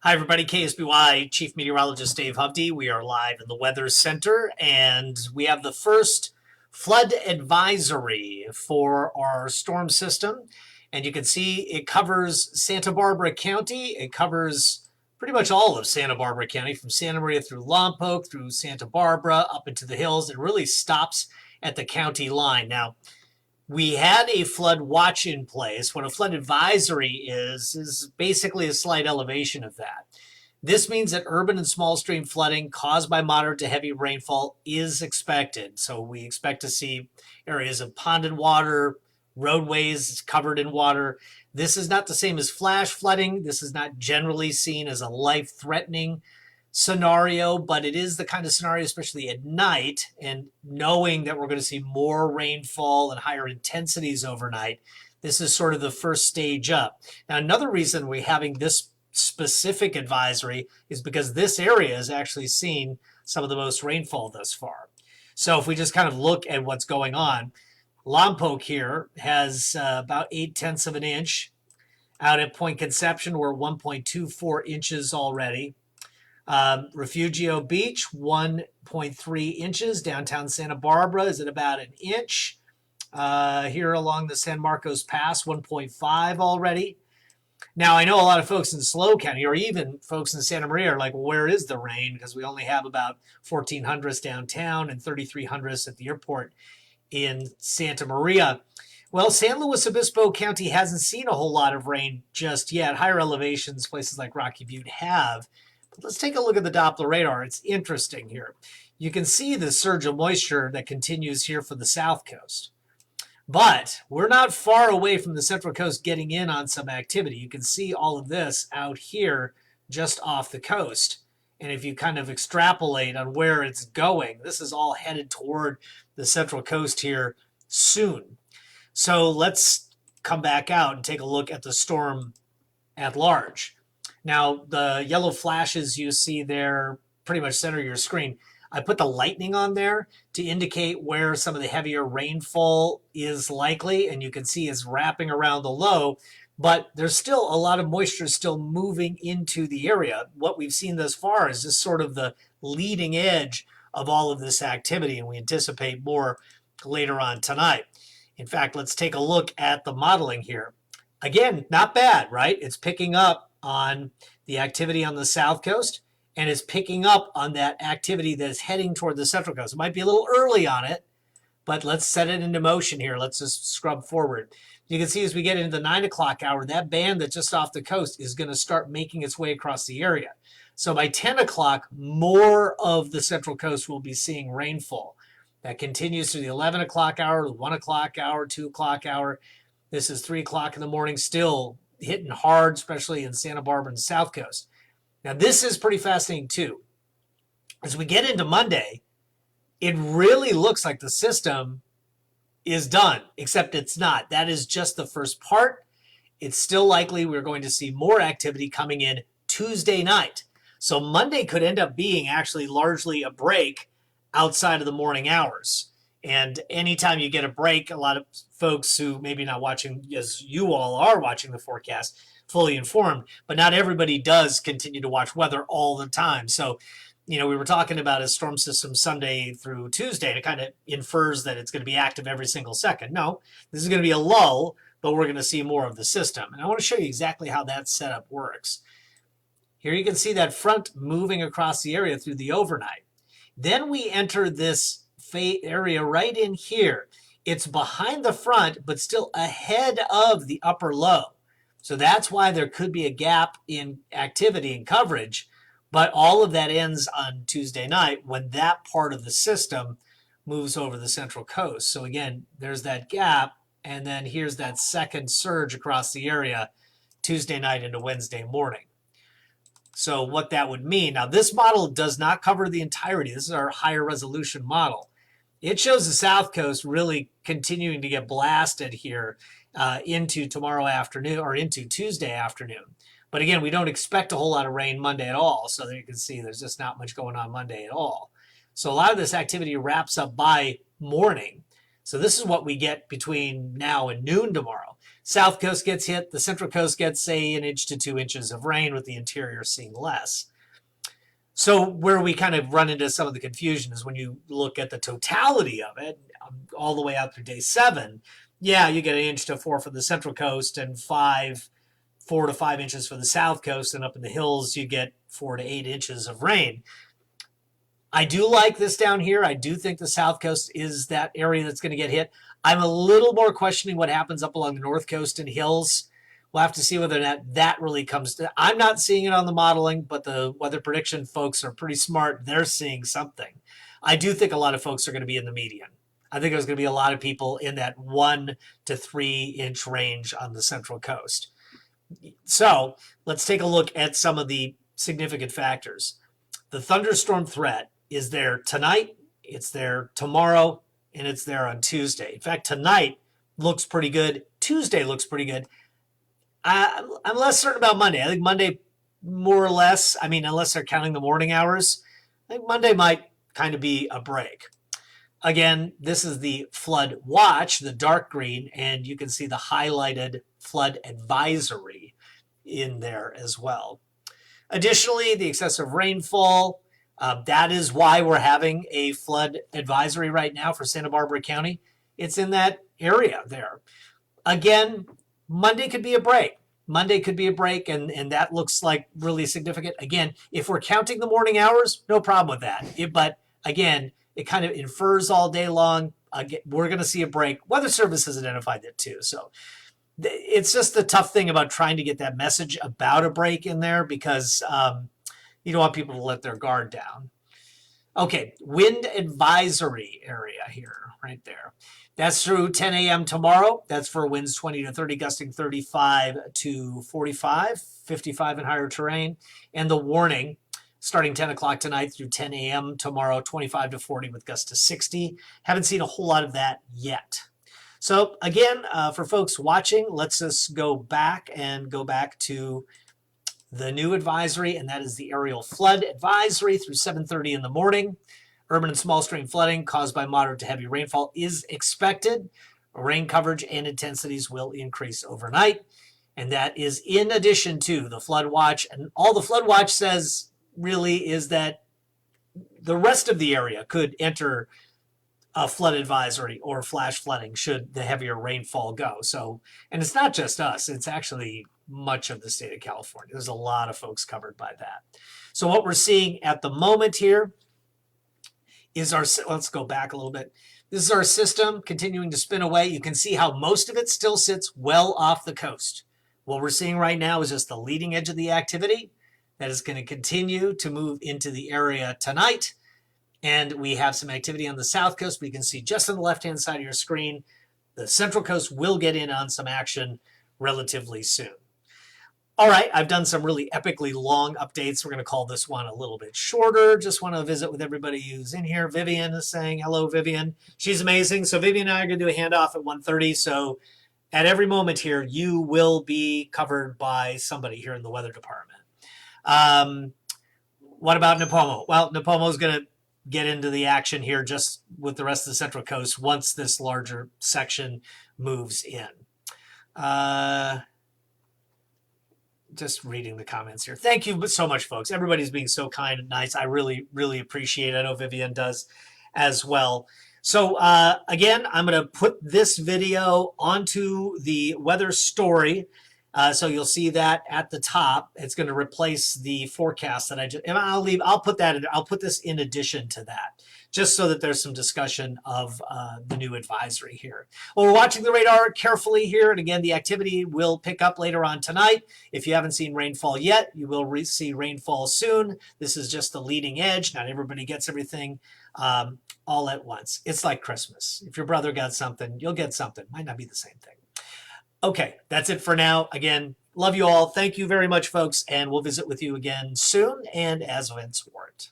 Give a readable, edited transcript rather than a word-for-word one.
Hi, everybody. KSBY Chief Meteorologist Dave Hovde. We are live in the Weather Center, and we have the first flood advisory for our storm system. And you can see it covers Santa Barbara County. It covers pretty much all of Santa Barbara County, from Santa Maria through Lompoc, through Santa Barbara, up into the hills. It really stops at the county line. Now, we had a flood watch in place. What a flood advisory is basically a slight elevation of that. This means that urban and small stream flooding caused by moderate to heavy rainfall is expected. So we expect to see areas of ponded water, roadways covered in water. This is not the same as flash flooding. This is not generally seen as a life-threatening scenario, but it is the kind of scenario, especially at night, and knowing that we're going to see more rainfall and higher intensities overnight, this is sort of the first stage up. Now, another reason we're having this specific advisory is because this area has actually seen some of the most rainfall thus far. So if we just kind of look at what's going on, Lompoc here has about 0.8 of an inch. Out at Point Conception, we're 1.24 inches already. Refugio Beach, 1.3 inches. Downtown Santa Barbara is at about an inch. Here along the San Marcos Pass, 1.5 already. Now, I know a lot of folks in SLO County, or even folks in Santa Maria, are like, well, where is the rain? Because we only have about 1,400 downtown and 3,300 at the airport in Santa Maria. Well, San Luis Obispo County hasn't seen a whole lot of rain just yet. Higher elevations, places like Rocky Butte have. Let's take a look at the Doppler radar. It's interesting here. You can see the surge of moisture that continues here for the south coast. But we're not far away from the central coast getting in on some activity. You can see all of this out here just off the coast. And if you kind of extrapolate on where it's going, this is all headed toward the central coast here soon. So let's come back out and take a look at the storm at large. Now, the yellow flashes you see there pretty much center your screen. I put the lightning on there to indicate where some of the heavier rainfall is likely, and you can see it's wrapping around the low, but there's still a lot of moisture still moving into the area. What we've seen thus far is just sort of the leading edge of all of this activity, and we anticipate more later on tonight. In fact, let's take a look at the modeling here. Again, not bad, right? It's picking up on the activity on the south coast, and it's picking up on that activity that is heading toward the central coast. It might be a little early on it, but let's set it into motion here. Let's just scrub forward. You can see as we get into the 9 o'clock hour, that band that's just off the coast is going to start making its way across the area. So by 10 o'clock, more of the central coast will be seeing rainfall. That continues through the 11 o'clock hour, the 1 o'clock hour, 2 o'clock hour. This is 3 o'clock in the morning, still hitting hard, especially in Santa Barbara and the South Coast. Now, this is pretty fascinating, too. As we get into Monday, it really looks like the system is done, except it's not. That is just the first part. It's still likely we're going to see more activity coming in Tuesday night. So Monday could end up being actually largely a break outside of the morning hours. And anytime you get a break, a lot of folks who maybe not watching, as you all are watching the forecast, fully informed, but not everybody does continue to watch weather all the time. So, we were talking about a storm system Sunday through Tuesday, and it kind of infers that it's going to be active every single second. No, this is going to be a lull, but we're going to see more of the system. And I want to show you exactly how that setup works. Here you can see that front moving across the area through the overnight. Then we enter this area right in here. It's behind the front, but still ahead of the upper low. So that's why there could be a gap in activity and coverage, but all of that ends on Tuesday night when that part of the system moves over the central coast. So again, there's that gap, and then here's that second surge across the area Tuesday night into Wednesday morning. So what that would mean, now this model does not cover the entirety. This is our higher resolution model. It shows the South Coast really continuing to get blasted here into tomorrow afternoon or into Tuesday afternoon. But again, we don't expect a whole lot of rain Monday at all. So there you can see there's just not much going on Monday at all. So a lot of this activity wraps up by morning. So this is what we get between now and noon tomorrow. South coast gets hit. The central coast gets, say, 1 to 2 inches of rain, with the interior seeing less. So where we kind of run into some of the confusion is when you look at the totality of it, all the way out through day 7. Yeah, you get 1 to 4 for the central coast and 4 to 5 inches for the south coast, and up in the hills you get 4 to 8 inches of rain. I do like this down here. I do think the south coast is that area that's going to get hit. I'm a little more questioning what happens up along the north coast and hills. We'll have to see whether or not that really comes to. I'm not seeing it on the modeling, but the weather prediction folks are pretty smart. They're seeing something. I do think a lot of folks are going to be in the median. I think there's going to be a lot of people in that 1 to 3 inch range on the central coast. So let's take a look at some of the significant factors. The thunderstorm threat is there tonight, it's there tomorrow, and it's there on Tuesday. In fact, tonight looks pretty good. Tuesday looks pretty good. I'm less certain about Monday. I think Monday, more or less, I mean, unless they're counting the morning hours, I think Monday might kind of be a break. Again, this is the flood watch, the dark green, and you can see the highlighted flood advisory in there as well. Additionally, the excessive rainfall, that is why we're having a flood advisory right now for Santa Barbara County. It's in that area there. Again, Monday could be a break. Monday could be a break, and that looks like really significant. Again, if we're counting the morning hours, no problem with that. But again, it kind of infers all day long. Again, we're going to see a break. Weather Service has identified that too. So it's just the tough thing about trying to get that message about a break in there, because you don't want people to let their guard down. Okay, wind advisory area here, right there. That's through 10 a.m. tomorrow. That's for winds 20 to 30, gusting 35 to 45, 55 in higher terrain. And the warning, starting 10 o'clock tonight through 10 a.m. tomorrow, 25 to 40 with gusts to 60. Haven't seen a whole lot of that yet. So again, for folks watching, let's just go back to the new advisory, and that is the aerial flood advisory through 7:30 in the morning. Urban and small stream flooding caused by moderate to heavy rainfall is expected. Rain coverage and intensities will increase overnight. And that is in addition to the flood watch. And all the flood watch says really is that the rest of the area could enter a flood advisory or flash flooding should the heavier rainfall go. So, and it's not just us, it's actually much of the state of California. There's a lot of folks covered by that. So what we're seeing at the moment here is let's go back a little bit. This is our system continuing to spin away. You can see how most of it still sits well off the coast. What we're seeing right now is just the leading edge of the activity that is going to continue to move into the area tonight. And we have some activity on the south coast. We can see just on the left-hand side of your screen, the central coast will get in on some action relatively soon. All right, I've done some really epically long updates. We're going to call this one a little bit shorter. Just want to visit with everybody who's in here. Vivian is saying, hello, Vivian. She's amazing. So Vivian and I are going to do a handoff at 1:30. So at every moment here, you will be covered by somebody here in the weather department. What about Nipomo? Well, Nipomo is going to get into the action here just with the rest of the Central Coast once this larger section moves in. Just reading the comments here. Thank you so much, folks. Everybody's being so kind and nice. I really, really appreciate it. I know Vivian does as well. So again, I'm going to put this video onto the weather story. So you'll see that at the top. It's going to replace the forecast that I just, and I'll put that in, I'll put this in addition to that, just so that there's some discussion of the new advisory here. Well, we're watching the radar carefully here. And again, the activity will pick up later on tonight. If you haven't seen rainfall yet, you will see rainfall soon. This is just the leading edge. Not everybody gets everything all at once. It's like Christmas. If your brother got something, you'll get something. Might not be the same thing. Okay, that's it for now. Again, love you all. Thank you very much, folks. And we'll visit with you again soon and as events warrant.